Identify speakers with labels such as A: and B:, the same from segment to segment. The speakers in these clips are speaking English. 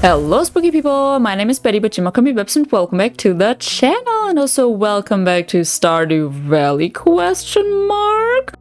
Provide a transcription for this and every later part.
A: Hello spooky people, my name is Betty, but you might call me Bebs, and welcome back to the channel, and also welcome back to Stardew Valley, ?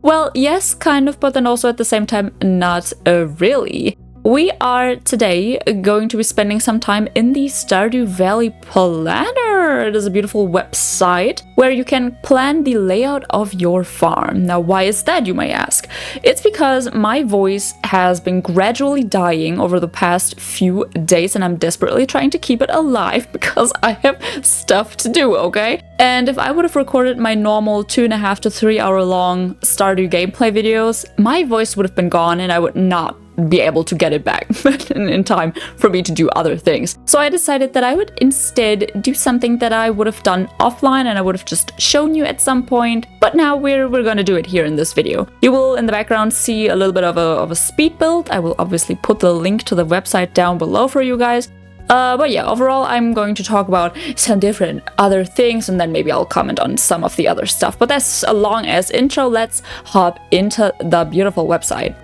A: Well, yes, kind of, but then also at the same time, not really. We are today going to be spending some time in the Stardew Valley Planner. It is a beautiful website where you can plan the layout of your farm. Now, why is that, you may ask? It's because my voice has been gradually dying over the past few days, and I'm desperately trying to keep it alive because I have stuff to do, okay? And if I would have recorded my normal 2.5 to 3 hour long Stardew gameplay videos, my voice would have been gone and I would not be able to get it back in time for me to do other things. So I decided that I would instead do something that I would have done offline and I would have just shown you at some point, but now we're gonna do it here in this video. You will in the background see a little bit of a speed build. I will obviously put the link to the website down below for you guys. But yeah, overall I'm going to talk about some different other things and then maybe I'll comment on some of the other stuff. But that's a long ass intro. Let's hop into the beautiful website.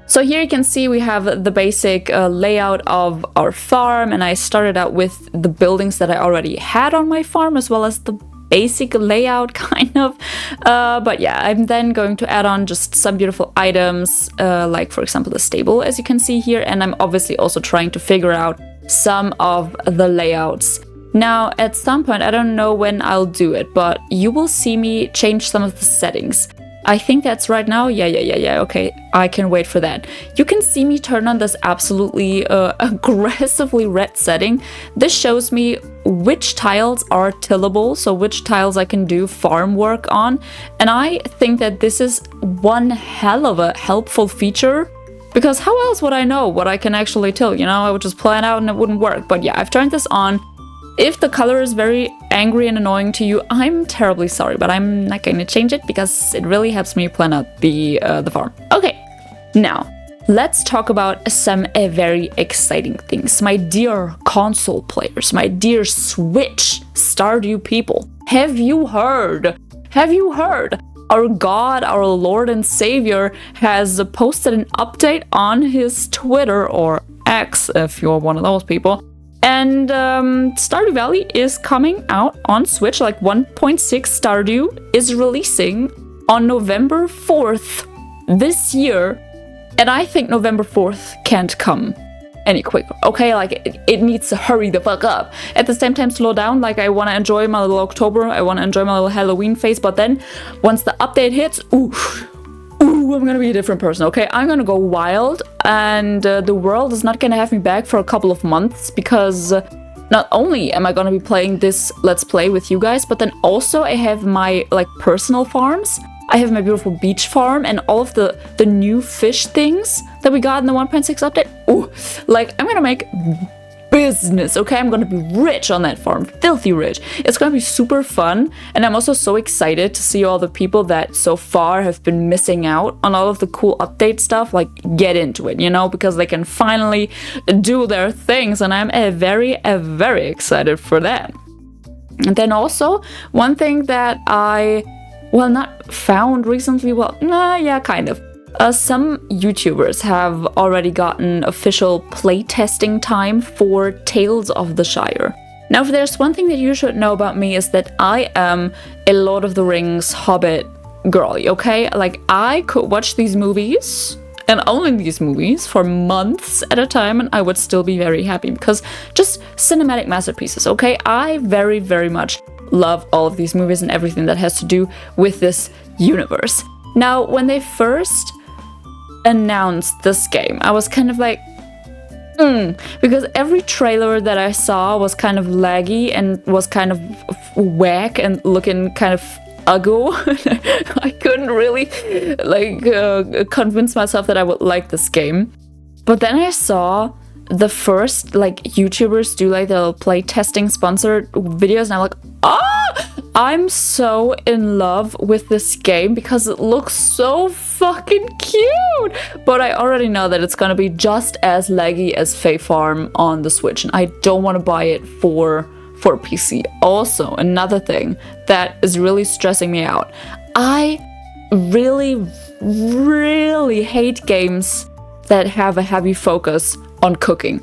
A: So here you can see we have the basic layout of our farm, and I started out with the buildings that I already had on my farm as well as the basic layout kind of. But yeah, I'm then going to add on just some beautiful items like for example the stable, as you can see here, and I'm obviously also trying to figure out some of the layouts. Now at some point, I don't know when I'll do it, but you will see me change some of the settings. I think that's right now. Yeah, okay, I can wait for that. You can see me turn on this absolutely aggressively red setting. This shows me which tiles are tillable, so which tiles I can do farm work on. And I think that this is one hell of a helpful feature, because how else would I know what I can actually till? You know, I would just plan out and it wouldn't work. But yeah, I've turned this on. If the color is very angry and annoying to you, I'm terribly sorry, but I'm not going to change it because it really helps me plan out the farm. Okay, now let's talk about some very exciting things. My dear console players, my dear Switch Stardew people, have you heard? Have you heard? Our God, our Lord and Savior has posted an update on his Twitter, or X if you're one of those people. And Stardew Valley is coming out on Switch, like 1.6 Stardew is releasing on November 4th this year. And I think November 4th can't come any quicker, okay? Like, it needs to hurry the fuck up. At the same time, slow down. Like, I want to enjoy my little October, I want to enjoy my little Halloween phase, but then once the update hits, ooh, I'm gonna be a different person, okay? I'm gonna go wild, and the world is not gonna have me back for a couple of months, because not only am I gonna be playing this Let's Play with you guys, but then also I have my, like, personal farms. I have my beautiful beach farm and all of the new fish things that we got in the 1.6 update. Ooh, like, I'm gonna make business, okay? I'm gonna be rich on that farm, filthy rich. It's gonna be super fun, and I'm also so excited to see all the people that so far have been missing out on all of the cool update stuff, like, get into it, you know, because they can finally do their things, and I'm very excited for that. And then also, one thing that I, well, not found recently, well, yeah, kind of. Some YouTubers have already gotten official playtesting time for Tales of the Shire. Now, if there's one thing that you should know about me, is that I am a Lord of the Rings Hobbit girly, okay? Like, I could watch these movies, and only these movies, for months at a time, and I would still be very happy, because just cinematic masterpieces, okay? I very much love all of these movies and everything that has to do with this universe. Now, when they first announced this game, I was kind of like, because every trailer that I saw was kind of laggy and was kind of whack and looking kind of uggo. I couldn't really, like, convince myself that I would like this game. But then I saw the first, like, YouTubers do, like, the play testing sponsored videos, and I'm like, I'm so in love with this game because it looks so fucking cute. But I already know that it's gonna be just as laggy as Fae Farm on the Switch, and I don't want to buy it for PC. Also, another thing that is really stressing me out, I really hate games that have a heavy focus on cooking.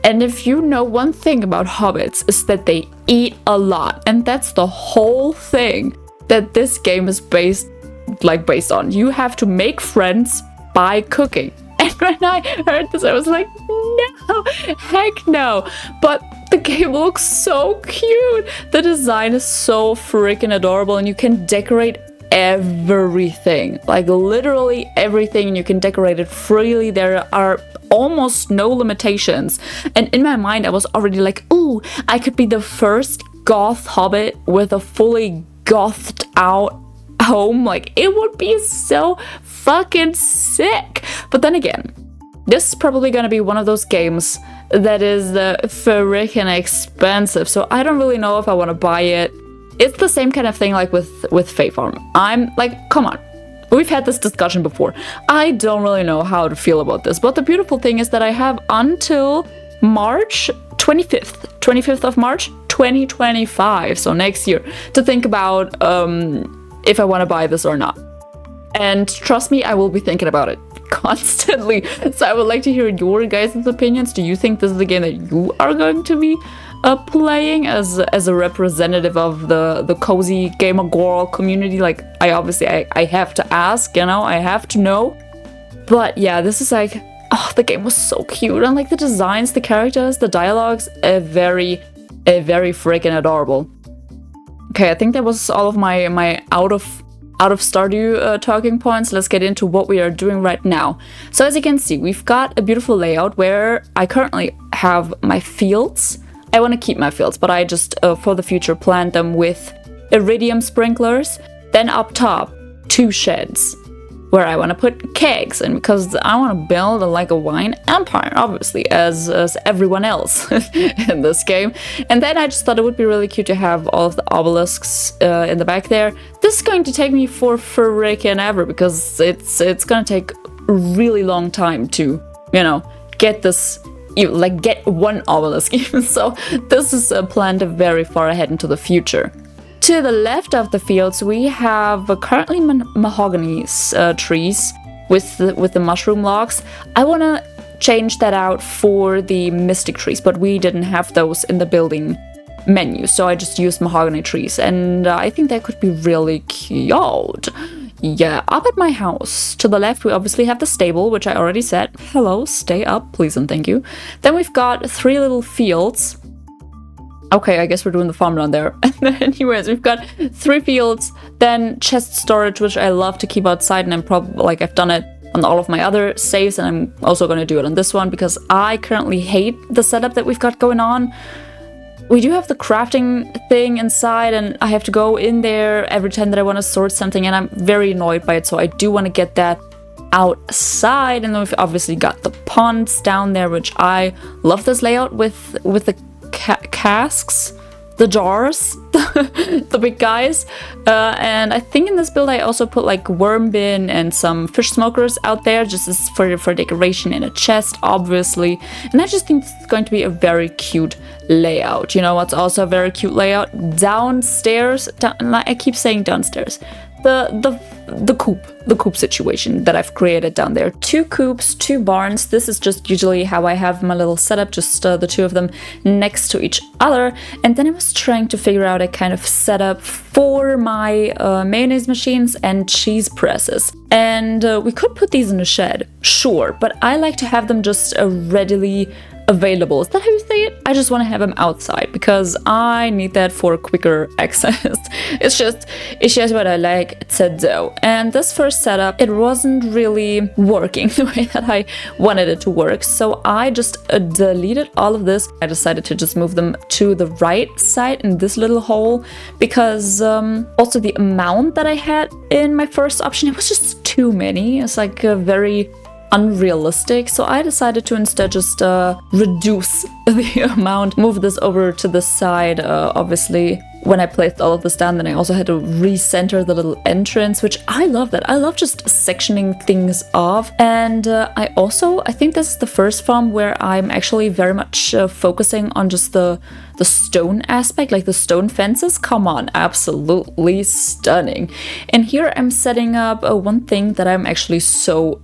A: And if you know one thing about hobbits is that they eat a lot. And that's the whole thing that this game is based on. You have to make friends by cooking. And when I heard this, I was like, no, heck no. But the game looks so cute. The design is so freaking adorable, and you can decorate everything, like literally everything, and you can decorate it freely. There are almost no limitations. And in my mind, I was already like, ooh, I could be the first goth hobbit with a fully gothed out home. Like, it would be so fucking sick. But then again, this is probably gonna be one of those games that is freaking expensive, so I don't really know if I want to buy it. It's the same kind of thing like with Fae Farm. I'm like, come on, we've had this discussion before. I don't really know how to feel about this, but the beautiful thing is that I have until March 25th of March 2025, so next year, to think about if I want to buy this or not. And trust me, I will be thinking about it constantly. So I would like to hear your guys' opinions. Do you think this is the game that you are going to be playing as a representative of the cozy gamer girl community? Like, I have to ask, I have to know. But yeah, this is like, oh, the game was so cute, and like the designs, the characters, the dialogues, very freaking adorable. Okay, I think that was all of my out of Stardew talking points. Let's get into what we are doing right now. So as you can see, we've got a beautiful layout where I currently have my fields. I want to keep my fields, but I just for the future plant them with iridium sprinklers. Then up top, 2 sheds where I want to put kegs, and because I want to build like a wine empire, obviously, as everyone else in this game. And then I just thought it would be really cute to have all of the obelisks in the back there. This is going to take me for freaking ever, because it's gonna take a really long time to, get this, get one obelisk even. So this is planned very far ahead into the future. To the left of the fields, we have currently mahogany trees with the mushroom logs. I want to change that out for the mystic trees, but we didn't have those in the building menu, so I just used mahogany trees, and I think that could be really cute. Yeah, up at my house, to the left, we obviously have the stable, which I already said. Hello, stay up, please and thank you. Then we've got 3 little fields. Okay, I guess we're doing the farm run there. And then anyways, we've got 3 fields, then chest storage, which I love to keep outside, and I'm probably, I've done it on all of my other saves, and I'm also going to do it on this one, because I currently hate the setup that we've got going on. We do have the crafting thing inside, and I have to go in there every time that I want to sort something, and I'm very annoyed by it, so I do want to get that outside. And then we've obviously got the ponds down there, which I love this layout with the casks, the jars, the big guys, and I think in this build I also put like worm bin and some fish smokers out there, just as for decoration, in a chest, obviously. And I just think this is going to be a very cute layout. You know what's also a very cute layout? Downstairs, I keep saying downstairs, the coop situation that I've created down there. 2 coops, 2 barns. This is just usually how I have my little setup, just the 2 of them next to each other. And then I was trying to figure out a kind of setup for my mayonnaise machines and cheese presses. And we could put these in a shed, sure, but I like to have them just readily available. Is that how you say it? I just want to have them outside because I need that for quicker access. It's just what I like to do. And this first setup, it wasn't really working the way that I wanted it to work, so I just deleted all of this. I decided to just move them to the right side in this little hole, because also the amount that I had in my first option, it was just too many. It's like a very unrealistic, so I decided to instead just reduce the amount, move this over to the side, obviously when I placed all of this down, then I also had to recenter the little entrance, which I love that. I love just sectioning things off. And I think this is the first farm where I'm actually very much focusing on just the stone aspect, like the stone fences. Come on, absolutely stunning. And here I'm setting up one thing that I'm actually so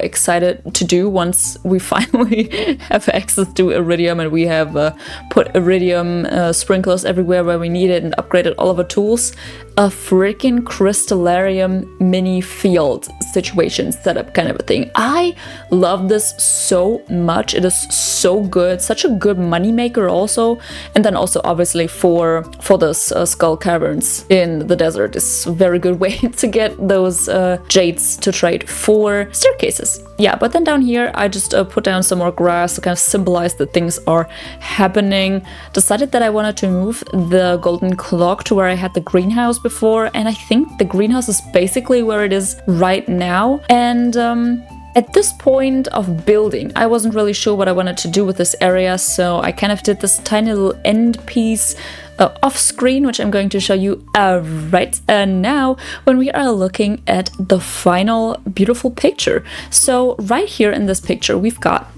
A: excited to do once we finally have access to iridium, and we have put iridium sprinklers everywhere where we need it and upgraded all of our tools. A freaking crystallarium mini field situation setup kind of a thing. I love this so much. It is so good, such a good money maker also. And then also obviously for those skull caverns in the desert is a very good way to get those jades to trade for staircases. Yeah, but then down here I just put down some more grass to kind of symbolize that things are happening. Decided that I wanted to move the golden clock to where I had the greenhouse before, and I think the greenhouse is basically where it is right now. And at this point of building, I wasn't really sure what I wanted to do with this area, so I kind of did this tiny little end piece off screen, which I'm going to show you right now when we are looking at the final beautiful picture. So right here in this picture, we've got,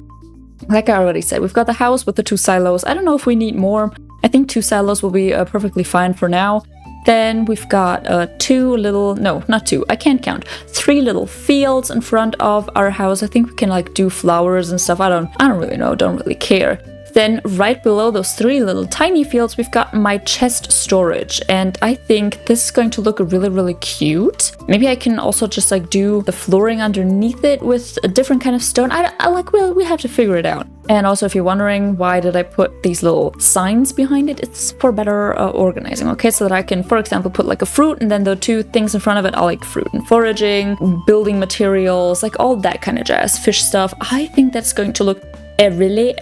A: like I already said, we've got the house with the 2 silos. I don't know if we need more. I think 2 silos will be perfectly fine for now. Then we've got 2 little, no, not 2, I can't count, 3 little fields in front of our house. I think we can like do flowers and stuff. I don't really know, don't really care. Then right below those 3 little tiny fields, we've got my chest storage, and I think this is going to look really cute. Maybe I can also just like do the flooring underneath it with a different kind of stone. We have to figure it out. And also, if you're wondering why did I put these little signs behind it, it's for better organizing, okay? So that I can, for example, put like a fruit, and then the 2 things in front of it are like fruit and foraging, building materials, like all that kind of jazz, fish stuff. I think that's going to look really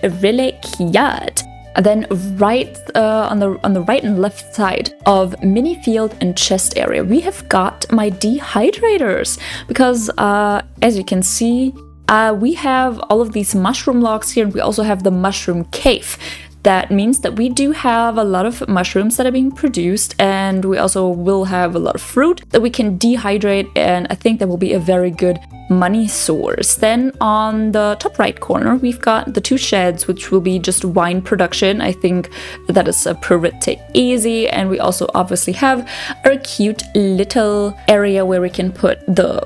A: cute. And then right on the right and left side of mini field and chest area, we have got my dehydrators, because as you can see, we have all of these mushroom logs here, and we also have the mushroom cave. That means that we do have a lot of mushrooms that are being produced, and we also will have a lot of fruit that we can dehydrate, and I think that will be a very good money source. Then on the top right corner, we've got the 2 sheds, which will be just wine production. I think that is pretty easy. And we also obviously have our cute little area where we can put the...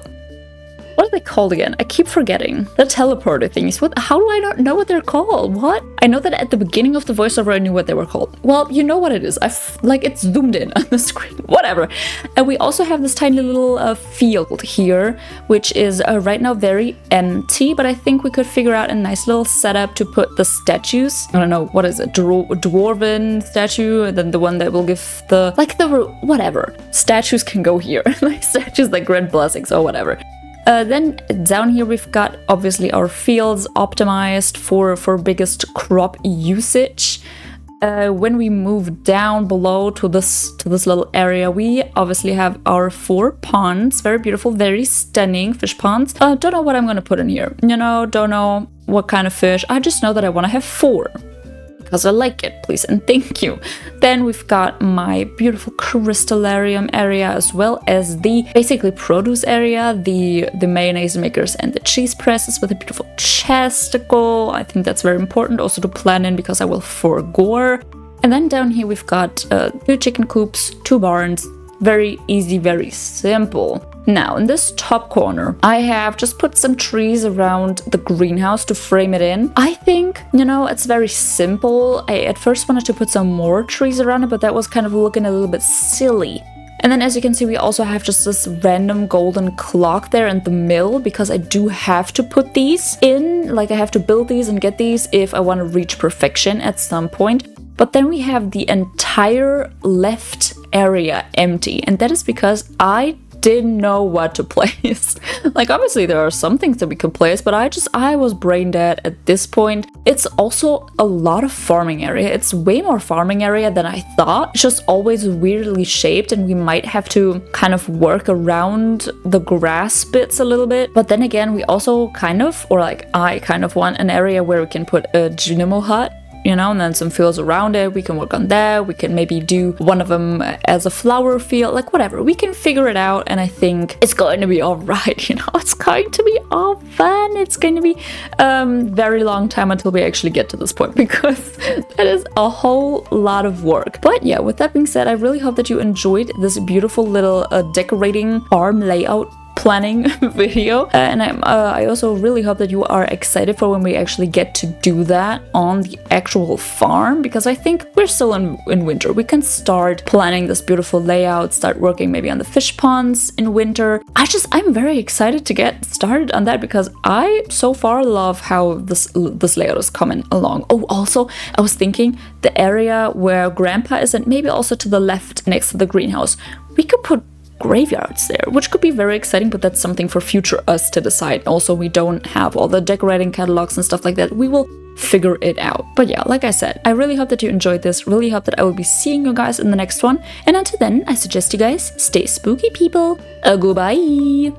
A: what are they called again? I keep forgetting. The teleporter things. How do I not know what they're called? What? I know that at the beginning of the voiceover I knew what they were called. Well, you know what it is. It's zoomed in on the screen. Whatever. And we also have this tiny little field here, which is right now very empty, but I think we could figure out a nice little setup to put the statues. I don't know, what is it? Dwarven statue, and then the one that will give the... whatever. Statues can go here. Like statues that grant blessings or whatever. Then down here we've got obviously our fields optimized for biggest crop usage. When we move down below to this little area, we obviously have our 4 ponds, very beautiful, very stunning fish ponds. Don't know what I'm gonna put in here. Don't know what kind of fish. I just know that I want to have 4. Because I like it, please and thank you. Then we've got my beautiful crystallarium area, as well as the basically produce area, the mayonnaise makers and the cheese presses with a beautiful chesticle. I think that's very important also to plan in, because I will forgo. And then down here we've got 2 chicken coops, 2 barns. Very easy, very simple. Now, in this top corner, I have just put some trees around the greenhouse to frame it in. I think, it's very simple. I at first wanted to put some more trees around it, but that was kind of looking a little bit silly. And then as you can see, we also have just this random golden clock there and the mill, because I do have to put these in. Like, I have to build these and get these if I want to reach perfection at some point. But then we have the entire left area empty, and that is because I didn't know what to place. Like, obviously there are some things that we could place, but I was brain dead at this point. It's also a lot of farming area. It's way more farming area than I thought. It's just always weirdly shaped, and we might have to kind of work around the grass bits a little bit. But then again, we also I kind of want an area where we can put a Junimo hut. you know, and then some fields around it. We can work on that. We can maybe do one of them as a flower field, like whatever. We can figure it out, and I think it's going to be all right, you know. It's going to be all fun. It's going to be very long time until we actually get to this point, because that is a whole lot of work. But yeah, with that being said, I really hope that you enjoyed this beautiful little decorating farm layout planning video, and I also really hope that you are excited for when we actually get to do that on the actual farm, because I think we're still in winter. We can start planning this beautiful layout, start working maybe on the fish ponds in winter. I'm very excited to get started on that, because I so far love how this layout is coming along. Oh, also I was thinking the area where Grandpa is, and maybe also to the left next to the greenhouse, we could put graveyards there, which could be very exciting, but that's something for future us to decide. Also, we don't have all the decorating catalogs and stuff like that. We will figure it out. But yeah, like I said, I really hope that you enjoyed this. Really hope that I will be seeing you guys in the next one. And until then, I suggest you guys stay spooky, people. Goodbye.